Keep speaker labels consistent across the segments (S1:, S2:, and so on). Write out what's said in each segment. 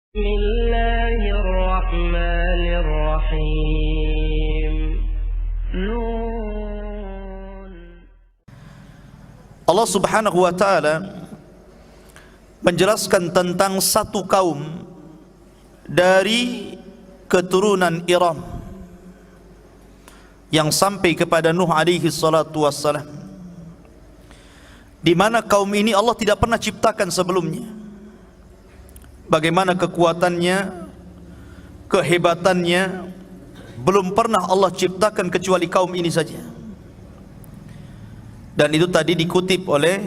S1: Bismillahirrahmanirrahim. Nun.
S2: Allah Subhanahu wa taala menjelaskan tentang satu kaum dari keturunan Iram yang sampai kepada Nuh alaihi salatu wassalam, di mana kaum ini Allah tidak pernah ciptakan sebelumnya. Bagaimana kekuatannya, kehebatannya, belum pernah Allah ciptakan kecuali kaum ini saja. Dan itu tadi dikutip oleh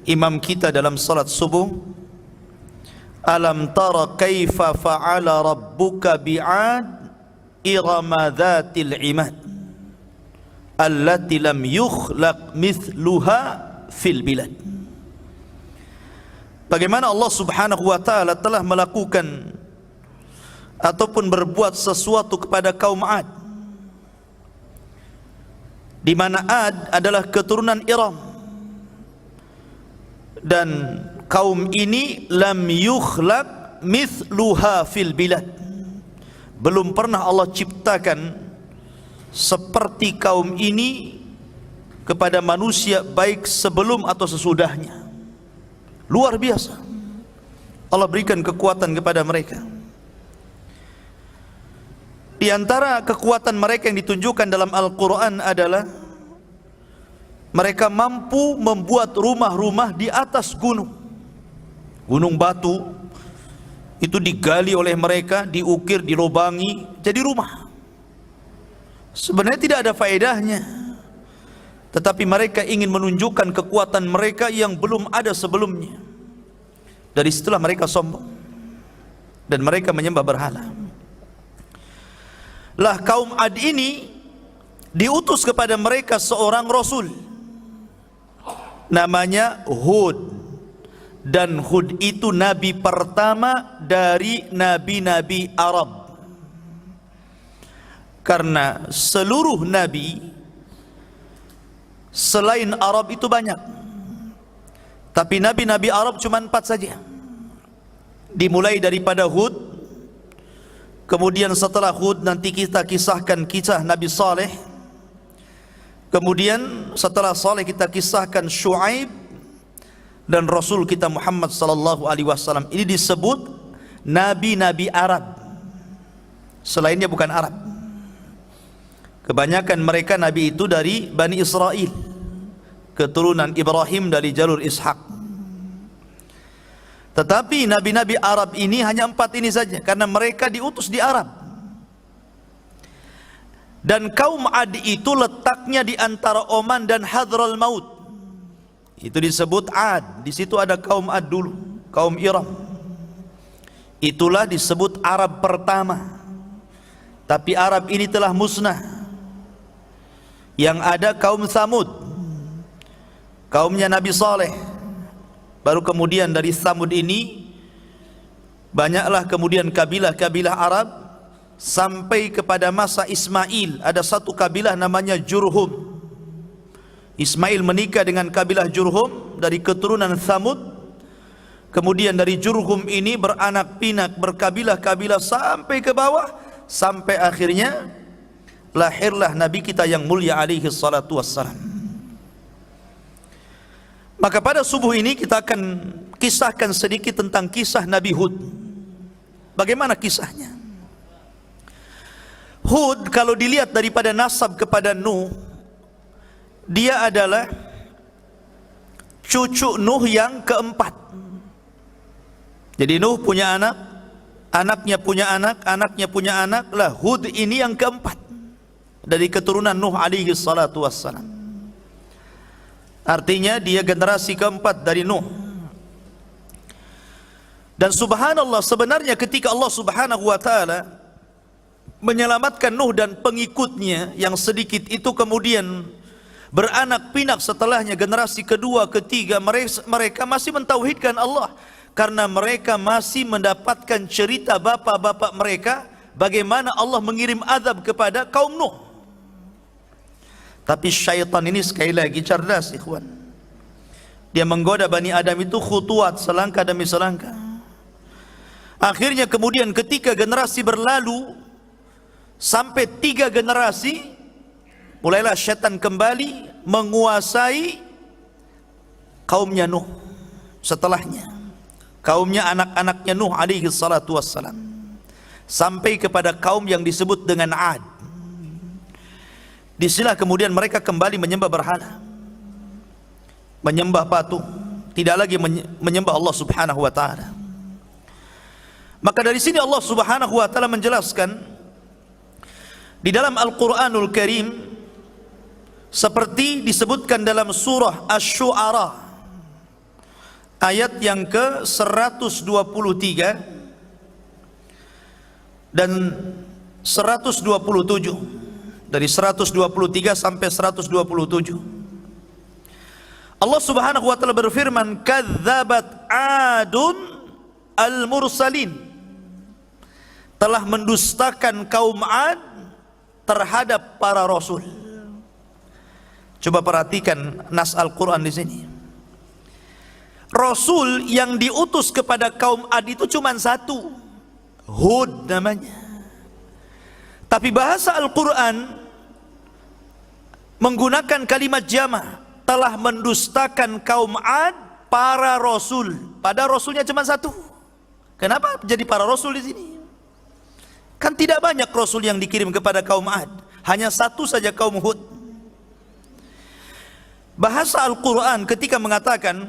S2: imam kita dalam salat subuh, alam tara kaifa fa'ala rabbuka bi'ad irama dhatil imad allati lam yukhlaq mithluha fil bilad. Bagaimana Allah Subhanahu wa taala telah melakukan ataupun berbuat sesuatu kepada kaum Ad, di mana Ad adalah keturunan Iram, dan kaum ini lam yukhlaq mithluha fil bilad, belum pernah Allah ciptakan seperti kaum ini kepada manusia, baik sebelum atau sesudahnya. Luar biasa Allah berikan kekuatan kepada mereka. Di antara kekuatan mereka yang ditunjukkan dalam Al-Quran adalah mereka mampu membuat rumah-rumah di atas gunung. Gunung batu itu digali oleh mereka, diukir, dilobangi jadi rumah. Sebenarnya tidak ada faedahnya, tetapi mereka ingin menunjukkan kekuatan mereka yang belum ada sebelumnya. Dari situlah mereka sombong dan mereka menyembah berhala. Lah kaum Ad ini diutus kepada mereka seorang rasul namanya Hud, dan Hud itu nabi pertama dari nabi-nabi Arab. Karena seluruh nabi selain Arab itu banyak, tapi nabi-nabi Arab cuma 4 saja. Dimulai daripada Hud, kemudian setelah Hud nanti kita kisahkan kisah Nabi Saleh, kemudian setelah Saleh kita kisahkan Syuaib, dan Rasul kita Muhammad sallallahu alaihi wasallam. Ini disebut nabi-nabi Arab. Selainnya bukan Arab. Kebanyakan mereka nabi itu dari Bani Israel, keturunan Ibrahim dari jalur Ishak. Tetapi nabi-nabi Arab ini hanya 4 ini saja, karena mereka diutus di Arab. Dan kaum Ad itu letaknya di antara Oman dan Hadral Maut. Itu disebut Ad. Di situ ada kaum Ad dulu, kaum Iram. Itulah disebut Arab pertama. Tapi Arab ini telah musnah. Yang ada kaum Tsamud, kaumnya Nabi Saleh. Baru kemudian dari Tsamud ini banyaklah kemudian kabilah-kabilah Arab, sampai kepada masa Ismail ada satu kabilah namanya Jurhum. Ismail menikah dengan kabilah Jurhum dari keturunan Tsamud. Kemudian dari Jurhum ini beranak pinak, berkabilah-kabilah sampai ke bawah, sampai akhirnya lahirlah Nabi kita yang mulia alaihi salatu wassalam. Maka pada subuh ini kita akan kisahkan sedikit tentang kisah Nabi Hud. Bagaimana kisahnya? Hud kalau dilihat daripada nasab kepada Nuh, dia adalah cucu Nuh yang keempat. Jadi Nuh punya anak, anaknya punya anak, anaknya punya anak, lah Hud ini yang keempat dari keturunan Nuh alaihi salatu wassalam. Artinya dia generasi keempat dari Nuh. Dan subhanallah, sebenarnya ketika Allah Subhanahu wa taala menyelamatkan Nuh dan pengikutnya yang sedikit itu kemudian beranak pinak setelahnya, generasi kedua, ketiga, mereka masih mentauhidkan Allah, karena mereka masih mendapatkan cerita bapak-bapak mereka bagaimana Allah mengirim azab kepada kaum Nuh. Tapi syaitan ini sekali lagi cerdas, ikhwan. Dia menggoda Bani Adam itu khutuat, selangkah demi selangkah. Akhirnya kemudian ketika generasi berlalu sampai 3 generasi, mulailah syaitan kembali menguasai kaumnya Nuh. Setelahnya kaumnya anak-anaknya Nuh alaihi salatu wassalam, sampai kepada kaum yang disebut dengan Ad. Disinilah kemudian mereka kembali menyembah berhala, menyembah patung, tidak lagi menyembah Allah subhanahu wa ta'ala. Maka dari sini Allah subhanahu wa ta'ala menjelaskan di dalam Al-Quranul Karim, seperti disebutkan dalam surah Asy-Syu'ara ayat yang ke-123 dan 127, dari 123 sampai 127. Allah subhanahu wa ta'ala berfirman, kadzabat adun al-mursalin, telah mendustakan kaum Ad terhadap para rasul. Coba perhatikan nas Al-Quran di sini. Rasul yang diutus kepada kaum Ad itu cuma satu, Hud namanya. Tapi bahasa Al-Quran menggunakan kalimat jama', telah mendustakan kaum Ad para rasul. Pada rasulnya cuma satu. Kenapa jadi para rasul di sini? Kan tidak banyak rasul yang dikirim kepada kaum Ad, hanya satu saja, kaum Hud. Bahasa Al-Quran ketika mengatakan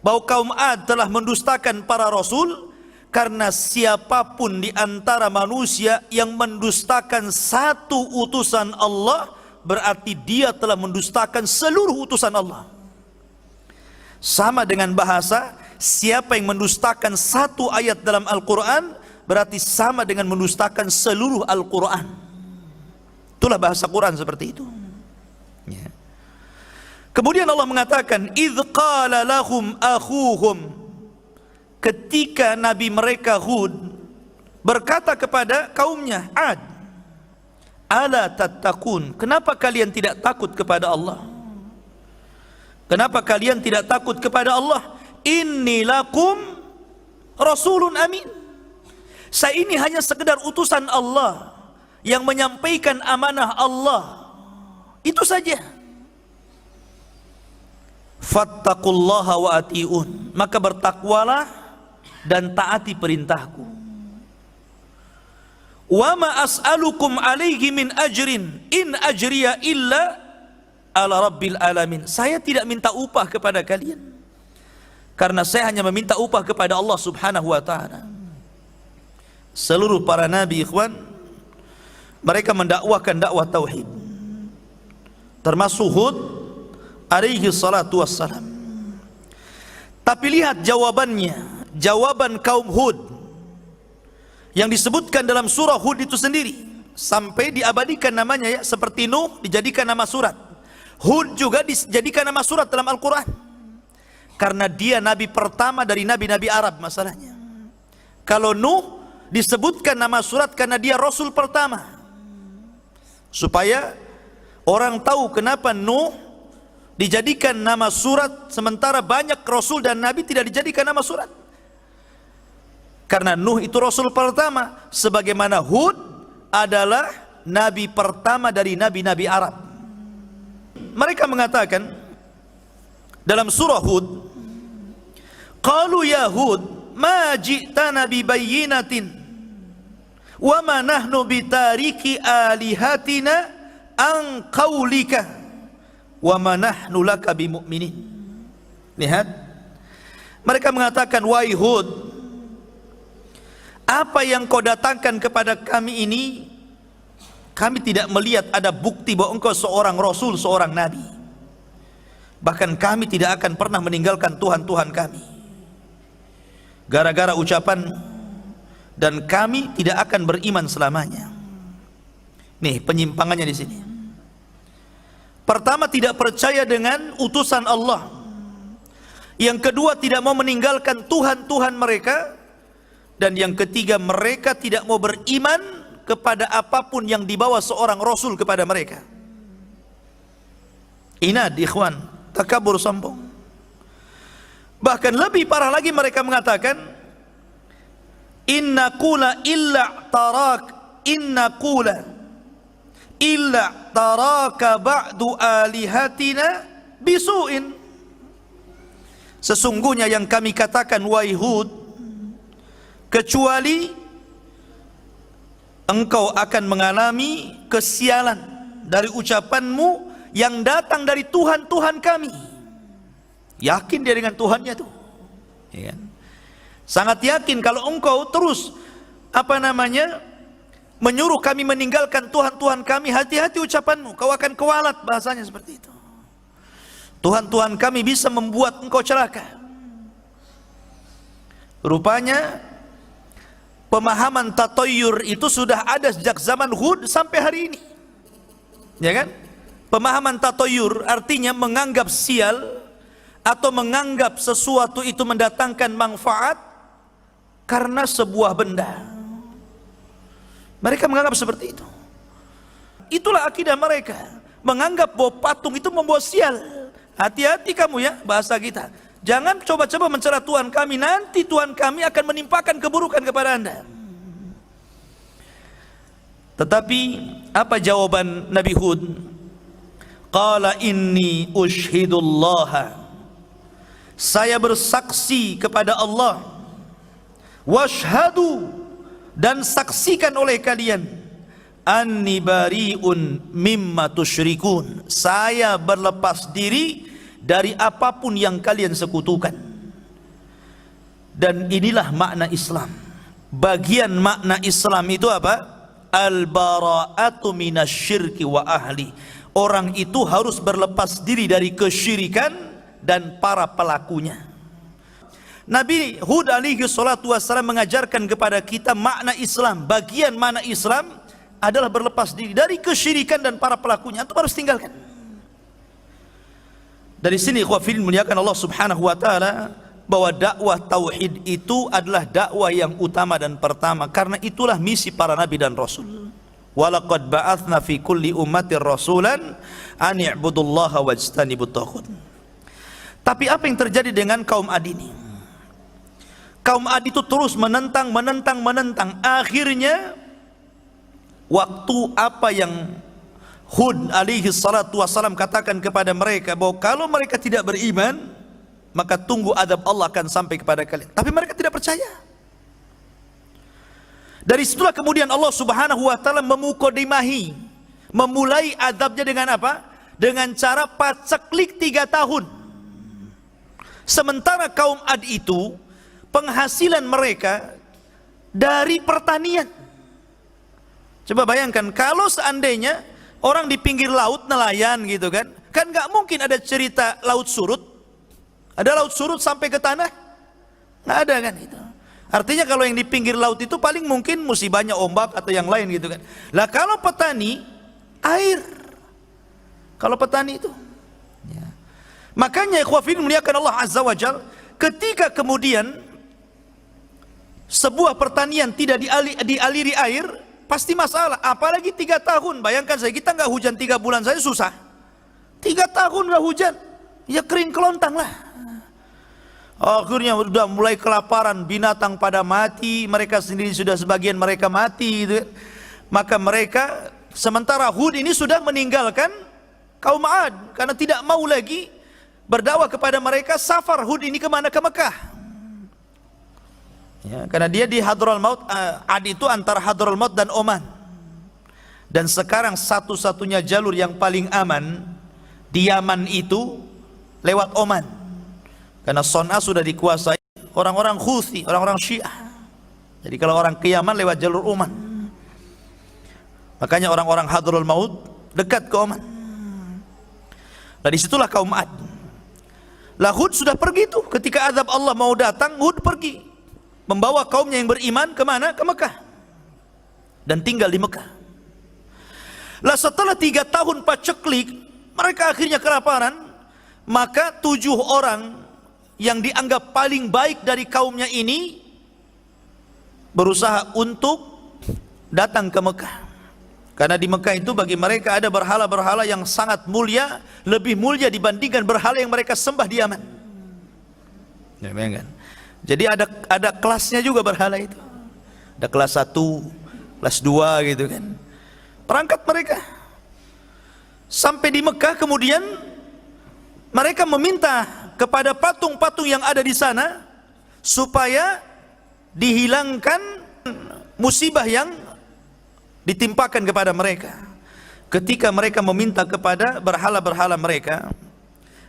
S2: bahwa kaum Ad telah mendustakan para rasul, karena siapapun di antara manusia yang mendustakan satu utusan Allah, berarti dia telah mendustakan seluruh utusan Allah. Sama dengan bahasa, siapa yang mendustakan satu ayat dalam Al-Quran, berarti sama dengan mendustakan seluruh Al-Quran. Itulah bahasa Quran seperti itu. Ya. Kemudian Allah mengatakan, idh qala lahum akhuhum, ketika Nabi mereka Hud berkata kepada kaumnya Ad, ala tattaqun, kenapa kalian tidak takut kepada Allah? Kenapa kalian tidak takut kepada Allah? Inni lakum rasulun amin, saya ini hanya sekedar utusan Allah yang menyampaikan amanah Allah, itu saja. Fattaqullaha wa ati'un, maka bertakwalah dan taati perintahku. Wa ma as'alukum alaihi min ajrin in ajriya illa ala rabbil alamin, saya tidak minta upah kepada kalian, karena saya hanya meminta upah kepada Allah subhanahu wa ta'ala. Seluruh para nabi, ikhwan, mereka mendakwahkan dakwah tauhid, termasuk Hud alaihi salatu wassalam. Tapi lihat jawabannya, jawaban kaum Hud yang disebutkan dalam surah Hud itu sendiri, sampai diabadikan namanya, ya, seperti Nuh dijadikan nama surat, Hud juga dijadikan nama surat dalam Al-Quran, karena dia nabi pertama dari nabi-nabi Arab. Masalahnya, kalau Nuh disebutkan nama surat karena dia rasul pertama, supaya orang tahu kenapa Nuh dijadikan nama surat sementara banyak rasul dan nabi tidak dijadikan nama surat. Karena Nuh itu rasul pertama, sebagaimana Hud adalah nabi pertama dari nabi-nabi Arab. Mereka mengatakan dalam surah Hud, qalu ya Hud ma ji'tana bi bayyinatin wa ma nahnu bitariki alihatina an qaulika wa ma nahnu laka bimu'minin. Lihat, mereka mengatakan, wahai Hud, apa yang kau datangkan kepada kami ini, kami tidak melihat ada bukti bahwa engkau seorang rasul, seorang nabi. Bahkan kami tidak akan pernah meninggalkan Tuhan-Tuhan kami gara-gara ucapan, dan kami tidak akan beriman selamanya. Nih penyimpangannya di sini. Pertama, tidak percaya dengan utusan Allah. Yang kedua, tidak mau meninggalkan Tuhan-Tuhan mereka. Dan yang ketiga, mereka tidak mau beriman kepada apapun yang dibawa seorang rasul kepada mereka. Inad, ikhwan, takabur, sombong. Bahkan lebih parah lagi, mereka mengatakan inna qula illa taraka ba'du alihatina bisu'in. Sesungguhnya yang kami katakan wahai Hud, kecuali engkau akan mengalami kesialan dari ucapanmu yang datang dari Tuhan kami. Yakin dia dengan Tuhannya tuh, ya kan? Sangat yakin kalau engkau terus menyuruh kami meninggalkan Tuhan kami, hati-hati ucapanmu, kau akan kewalat, bahasanya seperti itu. Tuhan kami bisa membuat engkau celaka. Rupanya pemahaman tatoyur itu sudah ada sejak zaman Hud sampai hari ini, ya kan? Pemahaman tatoyur artinya menganggap sial atau menganggap sesuatu itu mendatangkan manfaat karena sebuah benda. Mereka menganggap seperti itu. Itulah akidah mereka, menganggap bahwa patung itu membawa sial. Hati-hati kamu ya, bahasa kita. Jangan coba-coba mencela Tuhan kami, nanti Tuhan kami akan menimpakan keburukan kepada Anda. Tetapi apa jawaban Nabi Hud? Qala inni ushhidullaha, saya bersaksi kepada Allah, washhadu, dan saksikan oleh kalian, anni bari'un mimma tusyrikun, saya berlepas diri dari apapun yang kalian sekutukan. Dan inilah makna Islam. Bagian makna Islam itu apa? Al-bara'atu minasyirki wa ahli. Orang itu harus berlepas diri dari kesyirikan dan para pelakunya. Nabi Hud alaihi salatu wassalam mengajarkan kepada kita makna Islam. Bagian makna Islam adalah berlepas diri dari kesyirikan dan para pelakunya. Itu harus tinggalkan. Dari sini ikhwafil muliakan Allah subhanahu wa ta'ala, bahwa dakwah tauhid itu adalah dakwah yang utama dan pertama, karena itulah misi para nabi dan rasul. Walaqad ba'athna fi kulli ummatir rasulan an i'budullaha wajtanibut taghut. Tapi apa yang terjadi dengan kaum Ad ini? Kaum Ad itu terus menentang. Akhirnya waktu apa yang Hud alaihi salatu wassalam katakan kepada mereka, bahwa kalau mereka tidak beriman, maka tunggu adab Allah akan sampai kepada kalian. Tapi mereka tidak percaya. Dari situlah kemudian Allah subhanahu wa ta'ala memukodimahi, memulai adabnya dengan apa? Dengan cara paceklik 3 tahun. Sementara kaum Ad itu penghasilan mereka dari pertanian. Coba bayangkan kalau seandainya orang di pinggir laut nelayan gitu kan nggak mungkin ada cerita laut surut. Ada laut surut sampai ke tanah? Nggak ada kan itu. Artinya kalau yang di pinggir laut itu paling mungkin musibahnya ombak atau yang lain gitu kan. Lah kalau petani, air. Kalau petani itu, ya. Makanya ikhwafin muliakan Allah azza wa jal, ketika kemudian sebuah pertanian tidak dialiri air, pasti masalah. Apalagi 3 tahun. Bayangkan saya, kita nggak hujan 3 bulan saja susah. 3 tahun nggak hujan, ya kering kelontang lah. Akhirnya sudah mulai kelaparan, binatang pada mati, mereka sendiri sudah sebagian mereka mati gitu. Maka mereka, sementara Hud ini sudah meninggalkan kaum Ad karena tidak mau lagi berdakwah kepada mereka. Safar Hud ini kemana? Ke Mekah. Ya, karena dia di Hadral Maut. Ad itu antara Hadral Maut dan Oman. Dan sekarang satu-satunya jalur yang paling aman di Yaman itu lewat Oman. Karena Son'a sudah dikuasai orang-orang Houthi, orang-orang Syiah. Jadi kalau orang ke Yaman lewat jalur Oman. Makanya orang-orang Hadral Maut dekat ke Oman. Nah disitulah kaum Ad. Lah Hud sudah pergi tuh, ketika azab Allah mau datang, Hud pergi membawa kaumnya yang beriman kemana? Ke Mekah. Dan tinggal di Mekah. Lah setelah 3 tahun paceklik, mereka akhirnya kelaparan. Maka 7 orang yang dianggap paling baik dari kaumnya ini berusaha untuk datang ke Mekah. Karena di Mekah itu bagi mereka ada berhala-berhala yang sangat mulia, lebih mulia dibandingkan berhala yang mereka sembah di Yaman. Ya, bayangkan. Jadi ada kelasnya juga berhala itu. Ada kelas 1, kelas 2 gitu kan. Berangkat mereka sampai di Mekah, kemudian mereka meminta kepada patung-patung yang ada di sana supaya dihilangkan musibah yang ditimpakan kepada mereka. Ketika mereka meminta kepada berhala-berhala mereka,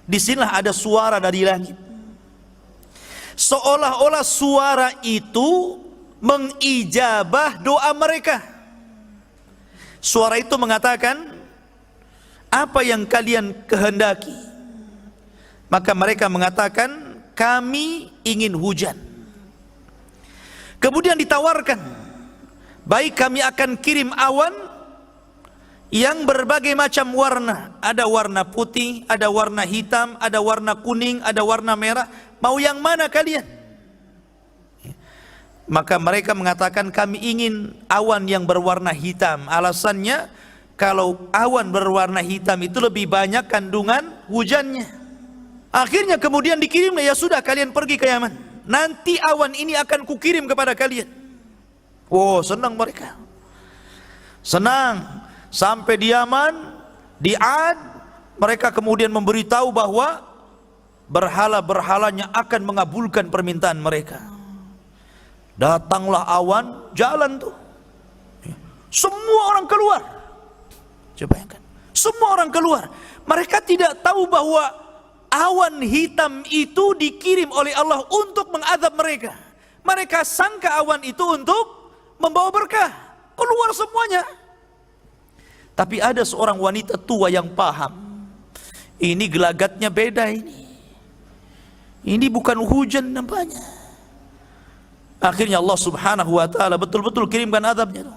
S2: disinilah ada suara dari langit. Seolah-olah suara itu mengijabah doa mereka. Suara itu mengatakan, apa yang kalian kehendaki? Maka mereka mengatakan, kami ingin hujan. Kemudian ditawarkan, baik, kami akan kirim awan yang berbagai macam warna. Ada warna putih, ada warna hitam, ada warna kuning, ada warna merah. Mau yang mana kalian? Maka mereka mengatakan, kami ingin awan yang berwarna hitam. Alasannya, kalau awan berwarna hitam itu lebih banyak kandungan hujannya. Akhirnya kemudian dikirim, ya sudah, kalian pergi ke Yaman, nanti awan ini akan kukirim kepada kalian. Oh, senang mereka, senang. Sampai di Yaman, di Ad, mereka kemudian memberitahu bahwa berhala-berhalanya akan mengabulkan permintaan mereka. Datanglah awan, jalan tuh, semua orang keluar. Coba bayangkan, semua orang keluar. Mereka tidak tahu bahwa awan hitam itu dikirim oleh Allah untuk mengadab mereka. Mereka sangka awan itu untuk membawa berkah. Keluar semuanya. Tapi ada seorang wanita tua yang paham, ini gelagatnya beda ini. Ini bukan hujan nampaknya. Akhirnya Allah subhanahu wa ta'ala betul-betul kirimkan azabnya.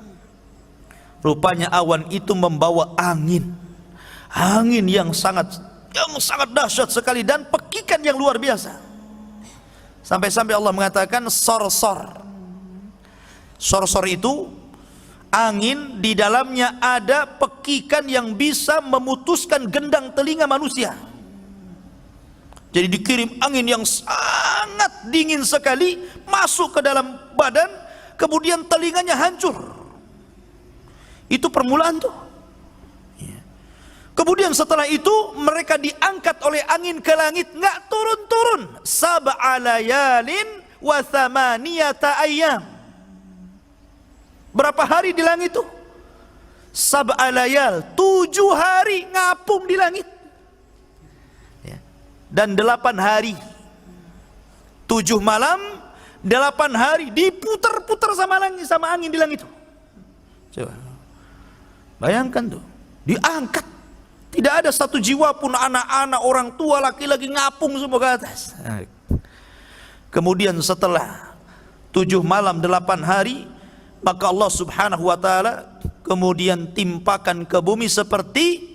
S2: Rupanya awan itu membawa angin. Angin yang sangat dahsyat sekali dan pekikan yang luar biasa. Sampai-sampai Allah mengatakan sorsor. Sorsor itu angin, di dalamnya ada pekikan yang bisa memutuskan gendang telinga manusia. Jadi dikirim angin yang sangat dingin sekali masuk ke dalam badan, kemudian telinganya hancur. Itu permulaan tuh. Kemudian setelah itu mereka diangkat oleh angin ke langit, nggak turun-turun. Sab'a layalin wa thamaniyata ayyam. Berapa hari di langit itu? Sab'a layal, 7 hari ngapung di langit. Dan 8 hari, 7 malam, 8 hari diputar-putar sama angin di langit itu. Coba bayangkan tuh, diangkat, tidak ada satu jiwa pun, anak-anak, orang tua, laki-laki, ngapung semua ke atas. Kemudian setelah 7 malam 8 hari, maka Allah subhanahu wa ta'ala kemudian timpakan ke bumi seperti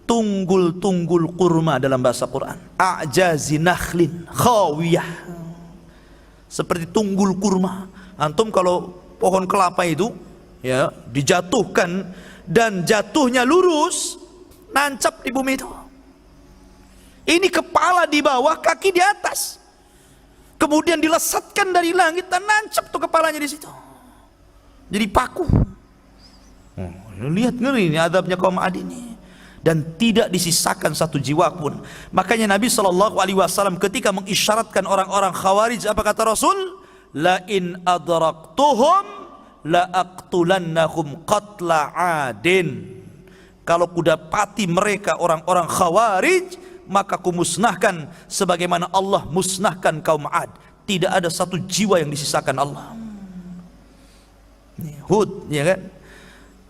S2: tunggul-tunggul kurma dalam bahasa Quran. A'jazi nakhlin khawiyah. Seperti tunggul kurma. Antum kalau pohon kelapa itu ya dijatuhkan dan jatuhnya lurus, nancap di bumi itu. Ini kepala di bawah, kaki di atas. Kemudian dilesatkan dari langit dan nancap tuh kepalanya di situ. Jadi paku. Lihat ngeri ini adabnya kaum Ad ini. Dan tidak disisakan satu jiwa pun. Makanya Nabi SAW ketika mengisyaratkan orang-orang Khawarij, apa kata Rasul? La in adraktuhum la aqtulannahum qatla adin. Kalau kudapati mereka orang-orang Khawarij, maka kumusnahkan sebagaimana Allah musnahkan kaum Ad. Tidak ada satu jiwa yang disisakan Allah. Hud, ya kan?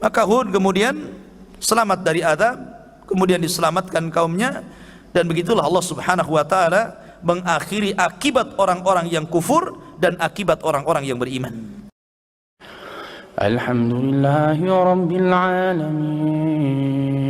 S2: Maka Hud kemudian selamat dari adab, kemudian diselamatkan kaumnya, dan begitulah Allah subhanahu wa ta'ala mengakhiri akibat orang-orang yang kufur dan akibat orang-orang yang beriman.
S3: Alhamdulillahi rabbil alamin.